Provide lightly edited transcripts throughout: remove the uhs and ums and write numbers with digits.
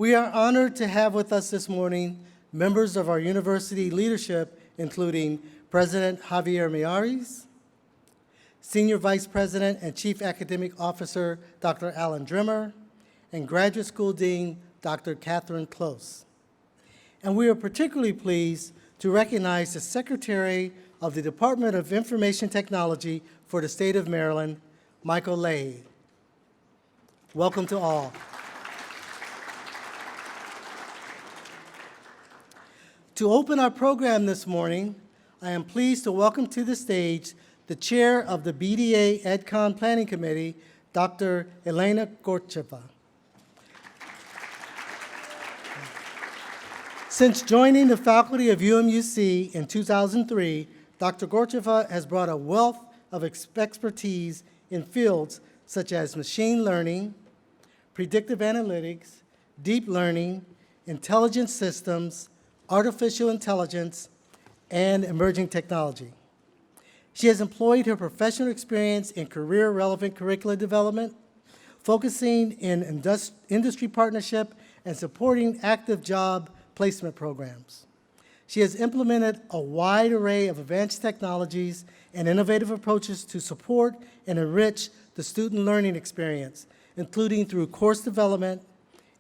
We are honored to have with us this morning members of our university leadership, including President Javier Miyares, Senior Vice President and Chief Academic Officer, Dr. Alan Drimmer, and Graduate School Dean, Dr. Catherine Close. And we are particularly pleased to recognize the Secretary of the Department of Information Technology for the state of Maryland, Michael Leahy. Welcome to all. To open our program this morning, I am pleased to welcome to the stage the Chair of the BDA EdCon Planning Committee, Dr. Elena Gortcheva. Since joining the faculty of UMUC in 2003, Dr. Gortcheva has brought a wealth of expertise in fields such as machine learning, predictive analytics, deep learning, intelligent systems, artificial intelligence, and emerging technology. She has employed her professional experience in career-relevant curricular development, focusing in industry partnership and supporting active job placement programs. She has implemented a wide array of advanced technologies and innovative approaches to support and enrich the student learning experience, including through course development,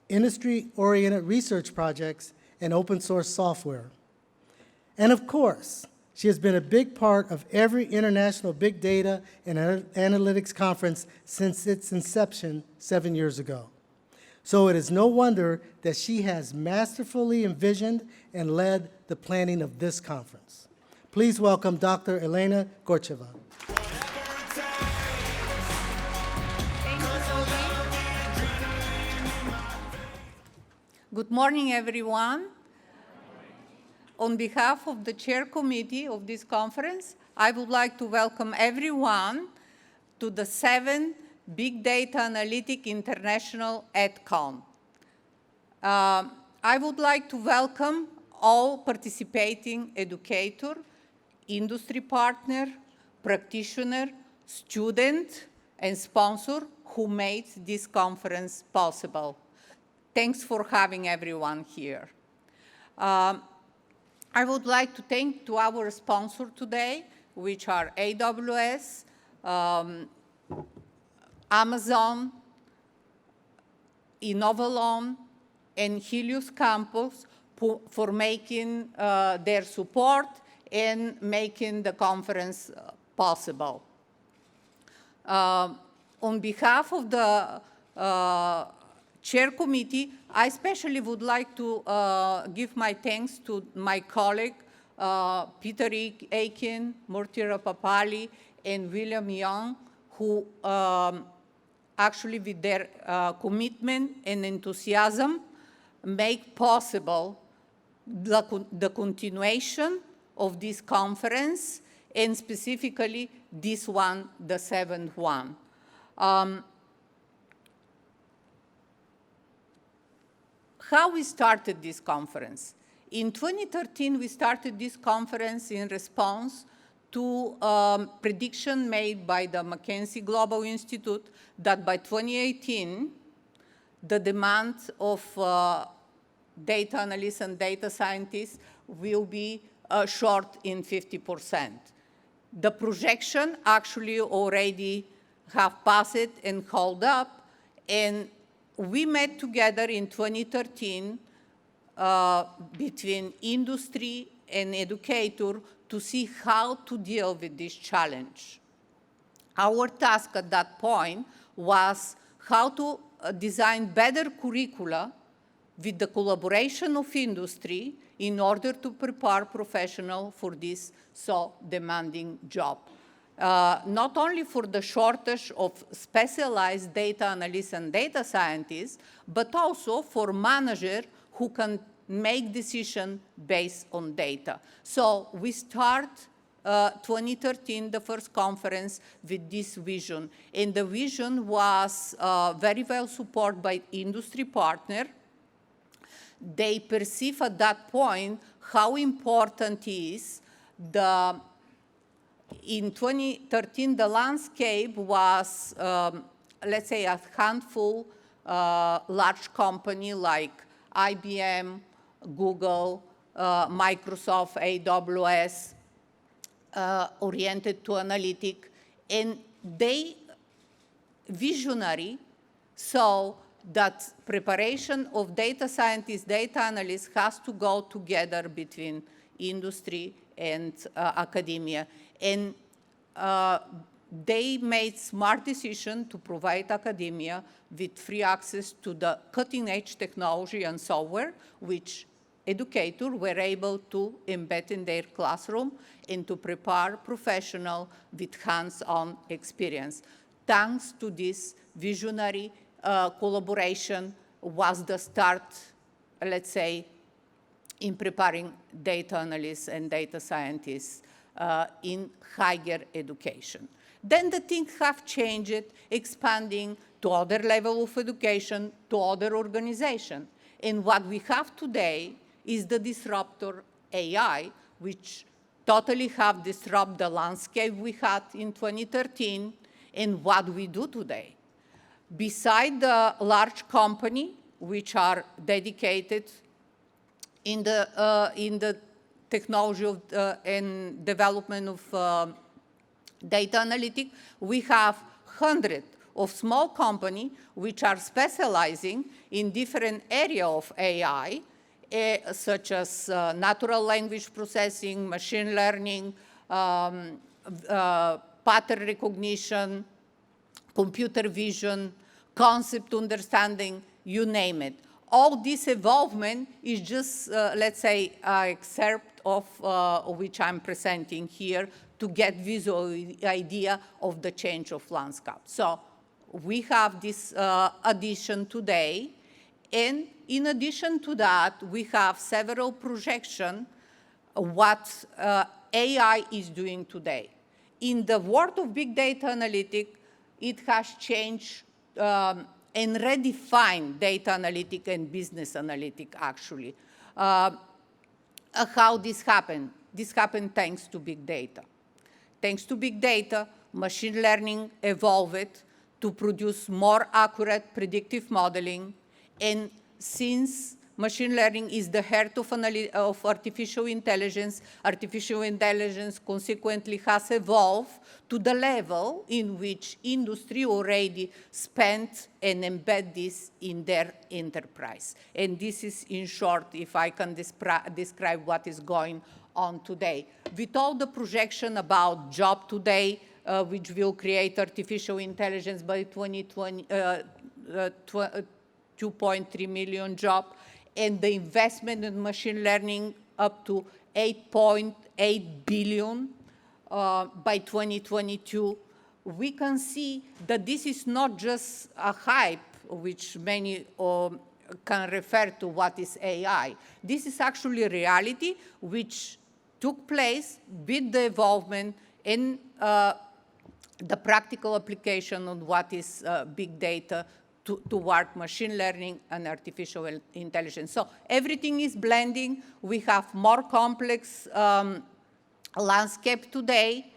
industry-oriented research projects, and open source software. And of course, she has been a big part of every international big data and analytics conference since its inception 7 years ago. So it is no wonder that she has masterfully envisioned and led the planning of this conference. Please welcome Dr. Elena Gortcheva. Good morning, everyone. On behalf of the chair committee of this conference, I would like to welcome everyone to the 7th Big Data Analytic International EdCon. I would like to welcome all participating educator, industry partner, practitioner, student, and sponsor who made this conference possible. Thanks for having everyone here. I would like to thank to our sponsor today, which are AWS, Amazon, Innovalon, and Helios Campus for making their support and making the conference possible. On behalf of the Chair Committee, I especially would like to give my thanks to my colleague, Peter Aiken, Murthy Rapapali, and William Young, who actually with their commitment and enthusiasm make possible the continuation of this conference, and specifically this one, the 7th one. How we started this conference? In 2013, we started this conference in response to prediction made by the McKinsey Global Institute that by 2018, the demand of data analysts and data scientists will be short in 50%. The projection actually already have passed and held up, and we met together in 2013 between industry and educator to see how to deal with this challenge. Our task at that point was how to design better curricula with the collaboration of industry in order to prepare professionals for this so demanding job. Not only for the shortage of specialized data analysts and data scientists, but also for managers who can make decisions based on data. So we start 2013, the first conference, with this vision. And the vision was very well supported by industry partners. They perceive at that point how important is in 2013, the landscape was, let's say, a handful large company like IBM, Google, Microsoft, AWS, oriented to analytic, and they visionary saw that preparation of data scientists, data analysts has to go together between industry and academia. And they made smart decision to provide academia with free access to the cutting-edge technology and software, which educators were able to embed in their classroom and to prepare professionals with hands-on experience. Thanks to this visionary collaboration was the start, let's say, in preparing data analysts and data scientists in higher education. Then the things have changed, expanding to other level of education, to other organizations. And what we have today is the disruptor AI, which totally have disrupted the landscape we had in 2013 and what we do today. Beside the large company, which are dedicated in the technology of, and development of data analytics, we have hundreds of small companies which are specializing in different areas of AI, such as natural language processing, machine learning, pattern recognition, computer vision, concept understanding, you name it. All this involvement is just, let's say, an excerpt of which I'm presenting here to get visual idea of the change of landscape. So we have this addition today, and in addition to that, we have several projections what AI is doing today. In the world of big data analytics, it has changed and redefined data analytics and business analytics, actually. How this happened? This happened thanks to big data. Thanks to big data, machine learning evolved to produce more accurate predictive modeling. And since machine learning is the heart of artificial intelligence consequently has evolved to the level in which industry already spent and embed this in their enterprise. And this is, in short, if I can describe what is going on today. With all the projection about job today, which will create artificial intelligence by 2020, 2.3 million jobs, and the investment in machine learning up to 8.8 billion by 2022, we can see that this is not just a hype, which many can refer to what is AI. This is actually a reality which took place with the involvement in the practical application of what is big data toward machine learning and artificial intelligence. So everything is blending. We have more complex landscape today,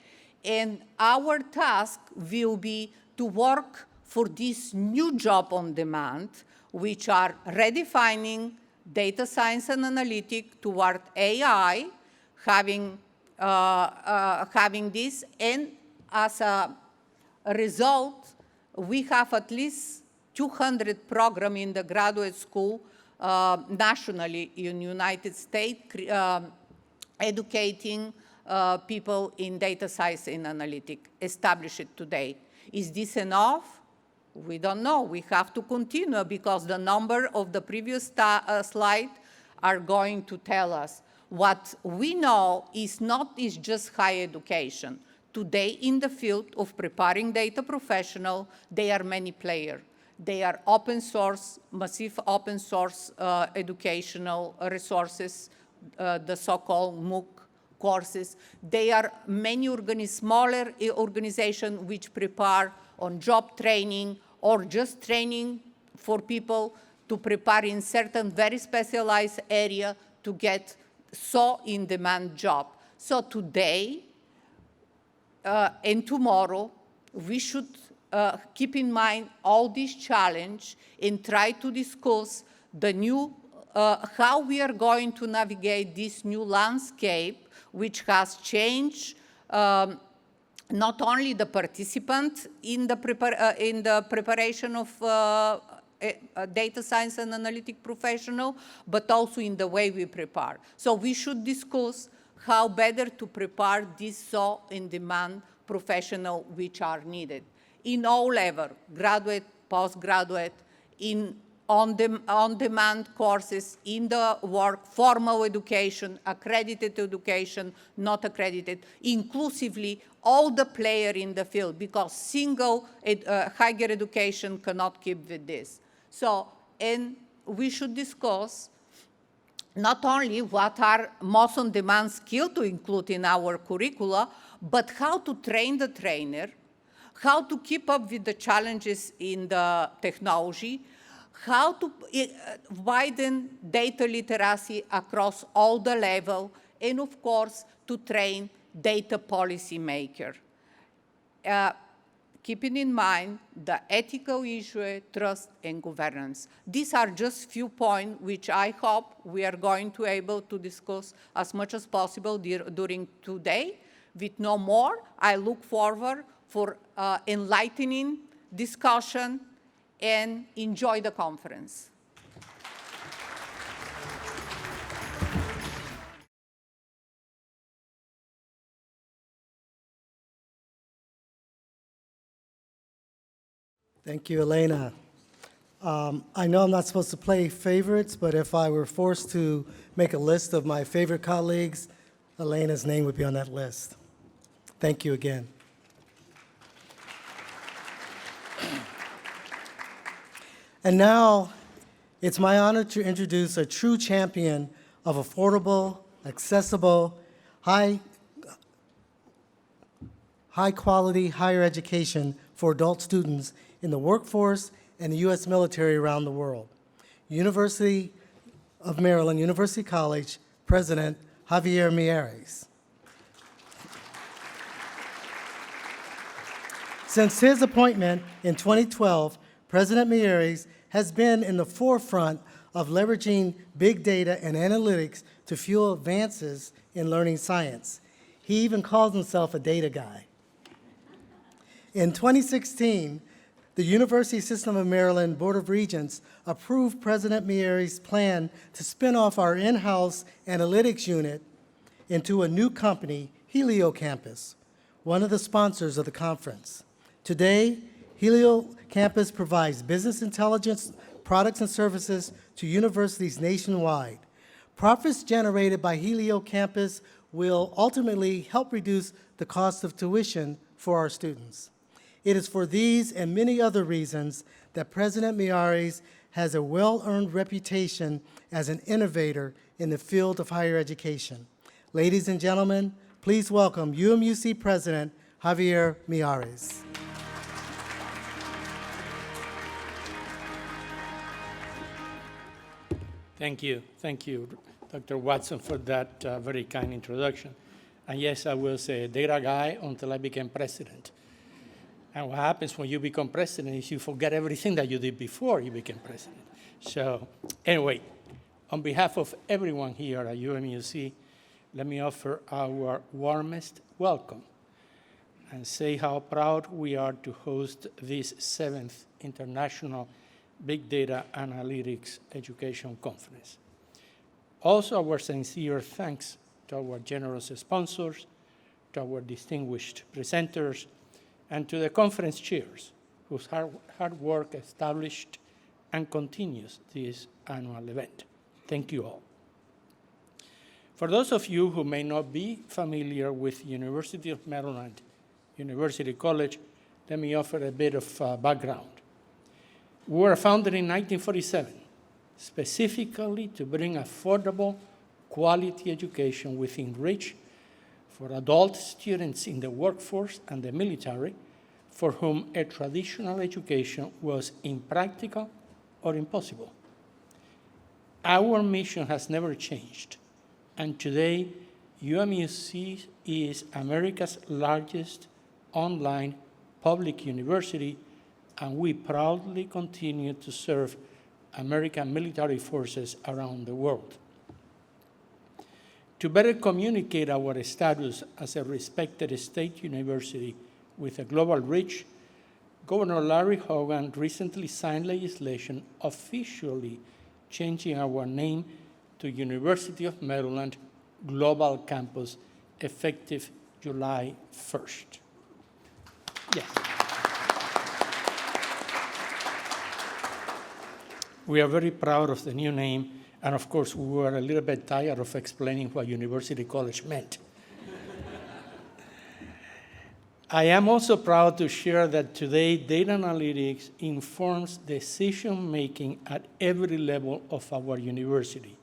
and our task will be to work for this new job on demand, which are redefining data science and analytics toward AI, having this, and as a result, we have at least 200 programs in the graduate school nationally in the United States, educating people in data science and analytics, established today. Is this enough? We don't know. We have to continue because the number of the previous slide are going to tell us. What we know is just higher education. Today, in the field of preparing data professionals, there are many players. They are open source, massive open source educational resources, the so-called MOOC courses. There are many smaller organizations which prepare on job training or just training for people to prepare in certain very specialized area to get in-demand job. So today and tomorrow, we should keep in mind all these challenges and try to discuss the new how we are going to navigate this new landscape, which has changed not only the participant in the preparation of a data science and analytic professional, but also in the way we prepare. So we should discuss how better to prepare these so in-demand professionals which are needed in all levels, graduate, postgraduate, in on-demand courses, in the work, formal education, accredited education, not accredited, inclusively all the players in the field, because single higher education cannot keep with this. So, and we should discuss not only what are most on-demand skills to include in our curricula, but how to train the trainer, how to keep up with the challenges in the technology, how to widen data literacy across all the levels, and of course, to train data policy makers. Keeping in mind the ethical issue, trust, and governance. These are just few points which I hope we are going to be able to discuss as much as possible during today. With no more, I look forward for enlightening discussion and enjoy the conference. Thank you, Elena. I know I'm not supposed to play favorites, but if I were forced to make a list of my favorite colleagues, Elena's name would be on that list. Thank you again. And now, it's my honor to introduce a true champion of affordable, accessible, high-quality higher education for adult students in the workforce and the U.S. military around the world. University of Maryland, University College President Javier Miyares. Since his appointment in 2012, President Miyares has been in the forefront of leveraging big data and analytics to fuel advances in learning science. He even calls himself a data guy. In 2016, the University System of Maryland Board of Regents approved President Miyares' plan to spin off our in-house analytics unit into a new company, Helio Campus, one of the sponsors of the conference. Today, Helio Campus provides business intelligence products and services to universities nationwide. Profits generated by Helio Campus will ultimately help reduce the cost of tuition for our students. It is for these and many other reasons that President Miyares has a well-earned reputation as an innovator in the field of higher education. Ladies and gentlemen, please welcome UMUC President Javier Miyares. Thank you, Dr. Watson, for that very kind introduction. And yes, I was a data guy until I became president. And what happens when you become president is you forget everything that you did before you became president. So anyway, on behalf of everyone here at UMUC, let me offer our warmest welcome and say how proud we are to host this 7th International Big Data Analytics Education Conference. Also, our sincere thanks to our generous sponsors, to our distinguished presenters, and to the conference chairs, whose hard work established and continues this annual event. Thank you all. For those of you who may not be familiar with University of Maryland University College, let me offer a bit of background. We were founded in 1947, specifically to bring affordable, quality education within reach for adult students in the workforce and the military for whom a traditional education was impractical or impossible. Our mission has never changed, and today UMUC is America's largest online public university, and we proudly continue to serve American military forces around the world. To better communicate our status as a respected state university with a global reach, Governor Larry Hogan recently signed legislation officially changing our name to University of Maryland Global Campus, effective July 1st. Yes. We are very proud of the new name, and of course, we were a little bit tired of explaining what University College meant. I am also proud to share that today data analytics informs decision-making at every level of our university.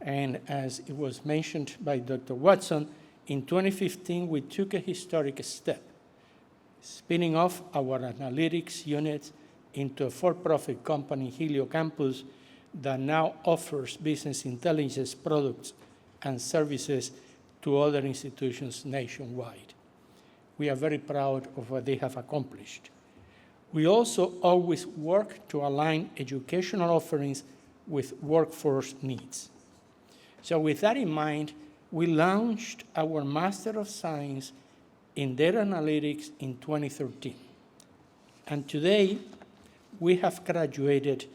And as it was mentioned by Dr. Watson, in 2015, we took a historic step, spinning off our analytics unit into a for-profit company, Helio Campus, that now offers business intelligence products and services to other institutions nationwide. We are very proud of what they have accomplished. We also always work to align educational offerings with workforce needs. So with that in mind, we launched our Master of Science in Data Analytics in 2013. And today, we have graduated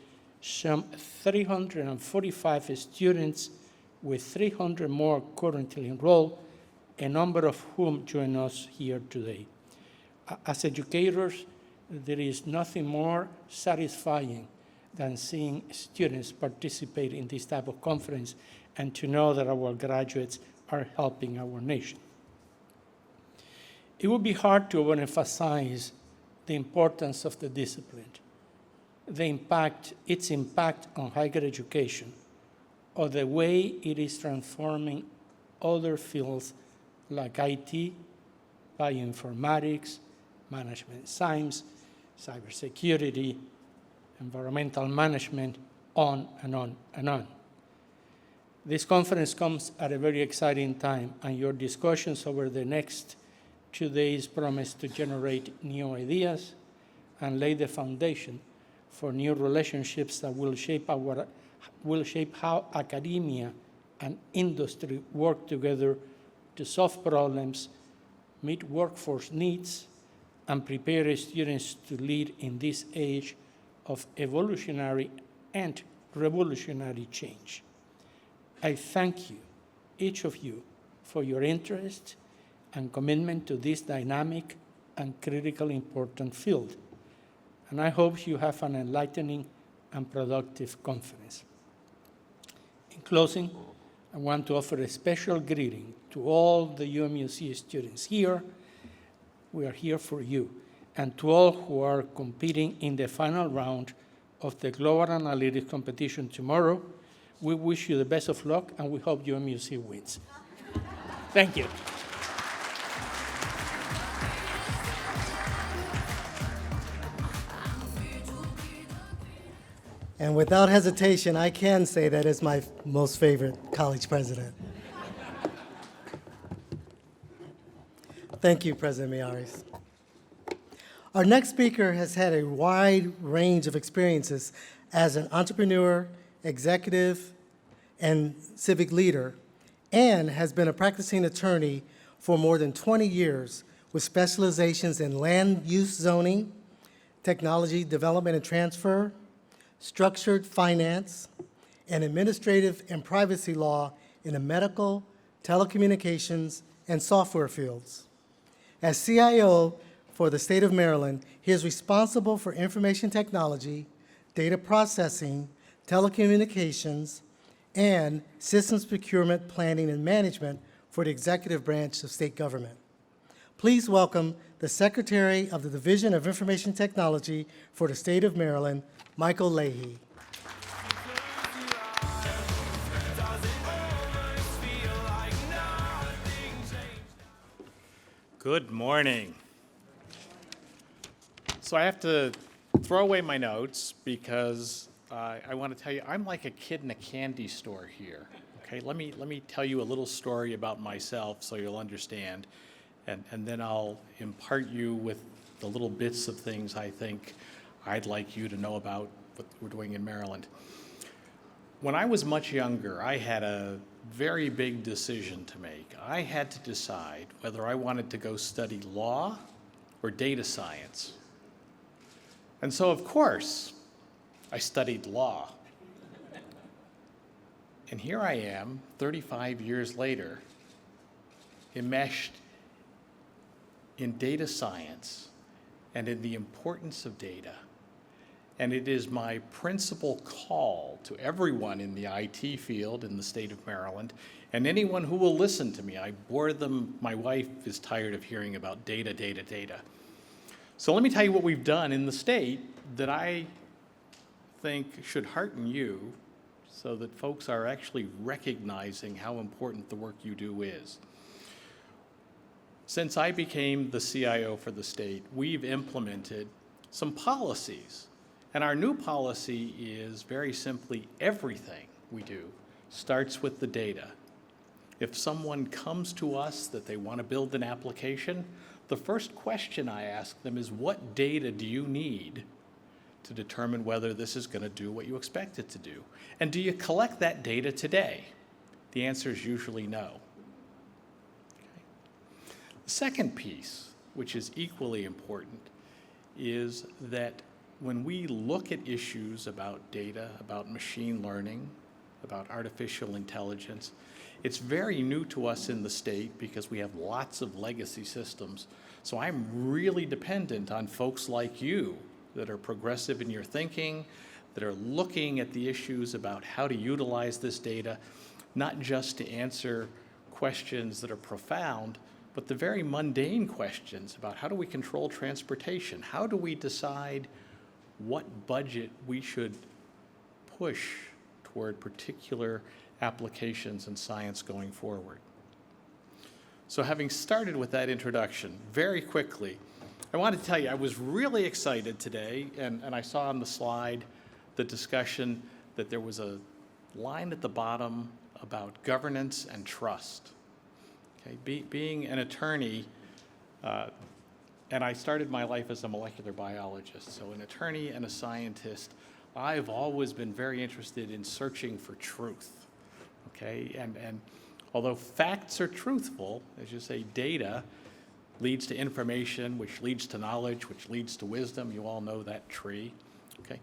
some 345 students, with 300 more currently enrolled, a number of whom join us here today. As educators, there is nothing more satisfying than seeing students participate in this type of conference and to know that our graduates are helping our nation. It would be hard to overemphasize the importance of the discipline, its impact on higher education, or the way it is transforming other fields like IT, bioinformatics, management science, cybersecurity, environmental management, on and on and on. This conference comes at a very exciting time, and your discussions over the next 2 days promise to generate new ideas and lay the foundation for new relationships that will shape how academia and industry work together to solve problems, meet workforce needs, and prepare students to lead in this age of evolutionary and revolutionary change. I thank you, each of you, for your interest and commitment to this dynamic and critically important field. And I hope you have an enlightening and productive conference. In closing, I want to offer a special greeting to all the UMUC students here. We are here for you. And to all who are competing in the final round of the Global Analytics competition tomorrow, we wish you the best of luck, and we hope UMUC wins. Thank you. And without hesitation, I can say that is my most favorite college president. Thank you, President Miyares. Our next speaker has had a wide range of experiences as an entrepreneur, executive, and civic leader, and has been a practicing attorney for more than 20 years with specializations in land use zoning, technology development and transfer, structured finance, and administrative and privacy law in the medical, telecommunications, and software fields. As CIO for the state of Maryland, he is responsible for information technology, data processing, telecommunications, and systems procurement, planning, and management for the executive branch of state government. Please welcome the Secretary of the Division of Information Technology for the state of Maryland, Michael Leahy. Good morning. So I have to throw away my notes because I want to tell you, I'm like a kid in a candy store here. Okay, let me tell you a little story about myself so you'll understand, and then I'll impart you with the little bits of things I think I'd like you to know about what we're doing in Maryland. When I was much younger, I had a very big decision to make. I had to decide whether I wanted to go study law or data science. And so, of course, I studied law. And here I am, 35 years later, enmeshed in data science and in the importance of data. And it is my principal call to everyone in the IT field in the state of Maryland, and anyone who will listen to me. I bore them, my wife is tired of hearing about data, data, data. So let me tell you what we've done in the state that I think should hearten you so that folks are actually recognizing how important the work you do is. Since I became the CIO for the state, we've implemented some policies. And our new policy is very simply everything we do starts with the data. If someone comes to us that they want to build an application, the first question I ask them is, what data do you need to determine whether this is going to do what you expect it to do? And do you collect that data today? The answer is usually no. The second piece, which is equally important, is that when we look at issues about data, about machine learning, about artificial intelligence, it's very new to us in the state because we have lots of legacy systems. So I'm really dependent on folks like you that are progressive in your thinking, that are looking at the issues about how to utilize this data, not just to answer questions that are profound, but the very mundane questions about how do we control transportation? How do we decide what budget we should push toward particular applications in science going forward? So having started with that introduction, very quickly, I want to tell you I was really excited today, and I saw on the slide the discussion that there was a line at the bottom about governance and trust. Okay, being an attorney, and I started my life as a molecular biologist, so an attorney and a scientist, I've always been very interested in searching for truth, okay? And although facts are truthful, as you say, data leads to information, which leads to knowledge, which leads to wisdom. You all know that tree, okay?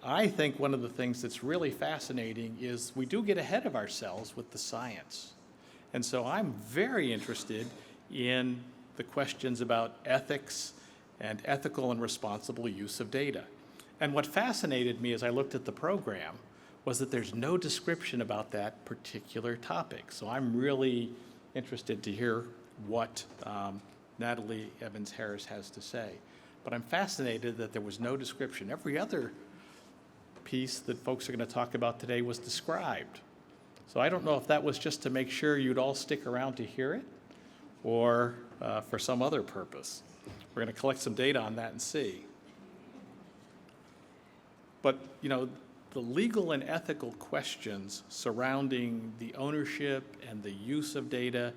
I think one of the things that's really fascinating is we do get ahead of ourselves with the science. And so I'm very interested in the questions about ethics and ethical and responsible use of data. And what fascinated me as I looked at the program was that there's no description about that particular topic. So I'm really interested to hear what Natalie Evans-Harris has to say. But I'm fascinated that there was no description. Every other piece that folks are going to talk about today was described. So I don't know if that was just to make sure you'd all stick around to hear it or for some other purpose. We're going to collect some data on that and see. But, you know, the legal and ethical questions surrounding the ownership and the use of data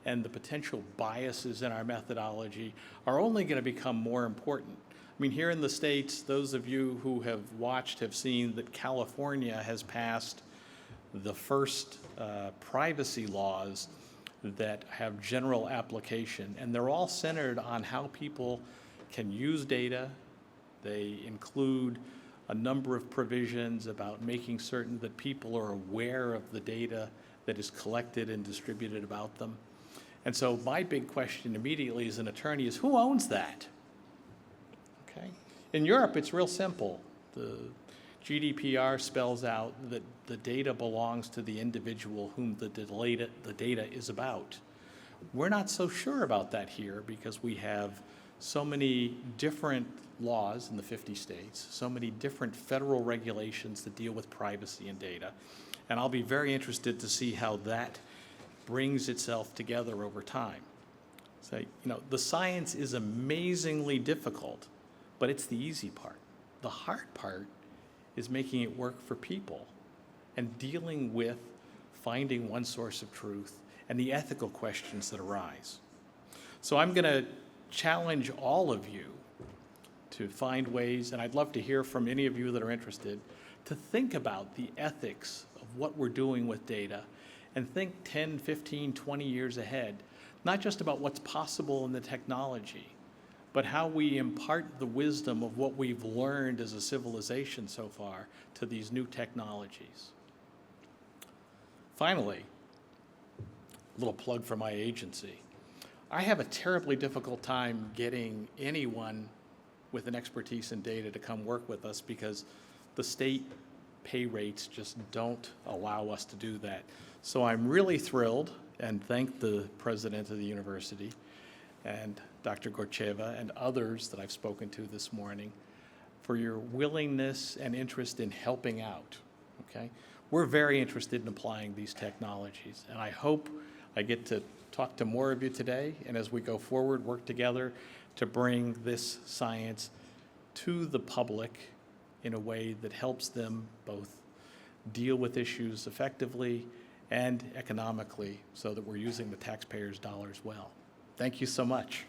and the potential biases in our methodology are only going to become more important. I mean, here in the States, those of you who have watched have seen that California has passed the first privacy laws that have general application, and they're all centered on how people can use data. They include a number of provisions about making certain that people are aware of the data that is collected and distributed about them. And so my big question immediately as an attorney is, who owns that? Okay. In Europe, it's real simple. The GDPR spells out that the data belongs to the individual whom the data is about. We're not so sure about that here because we have so many different laws in the 50 states, so many different federal regulations that deal with privacy and data. And I'll be very interested to see how that brings itself together over time. So, you know, the science is amazingly difficult, but it's the easy part. The hard part is making it work for people and dealing with finding one source of truth and the ethical questions that arise. So I'm going to challenge all of you to find ways, and I'd love to hear from any of you that are interested, to think about the ethics of what we're doing with data and think 10, 15, 20 years ahead, not just about what's possible in the technology, but how we impart the wisdom of what we've learned as a civilization so far to these new technologies. Finally, a little plug for my agency. I have a terribly difficult time getting anyone with an expertise in data to come work with us because the state pay rates just don't allow us to do that. So I'm really thrilled and thank the president of the university and Dr. Gortcheva and others that I've spoken to this morning for your willingness and interest in helping out, okay? We're very interested in applying these technologies, and I hope I get to talk to more of you today, and as we go forward, work together to bring this science to the public in a way that helps them both deal with issues effectively and economically so that we're using the taxpayers' dollars well. Thank you so much.